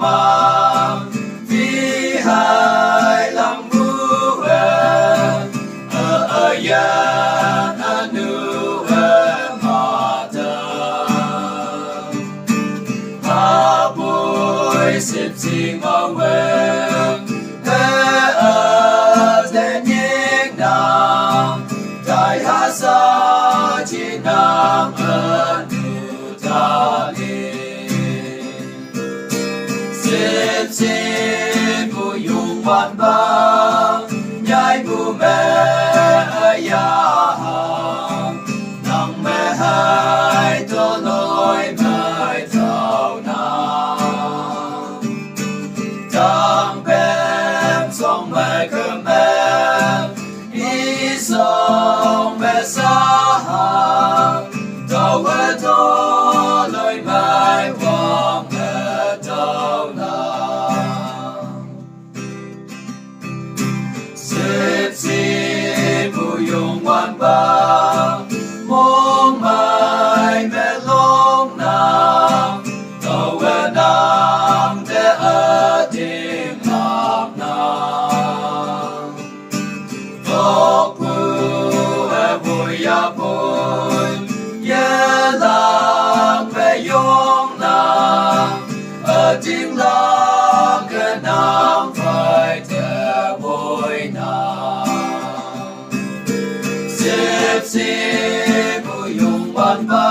mà vì hai lòng mưu ở ya anu mà thơ hà bồi xếp gì mà quên thế ở thế nhé nam đại hà sa chỉ nam anu ta đi xếp xếp bu yung văn ba nhai bu mẹ ya nang mẹ hai to lối mai thao na tang bem song mẹ cơ mẹ ý song mẹ sa tao quê to lối mai vang mẹ thao na xếp xếp bu yung văn ba mong mai mẹ long nam tàu về nam để ở tim nam nam tóc bu e vui ya vui ye lang về yong nam ở tim lang cái nam phải theo vui nam xếp xếp bu yung văn ba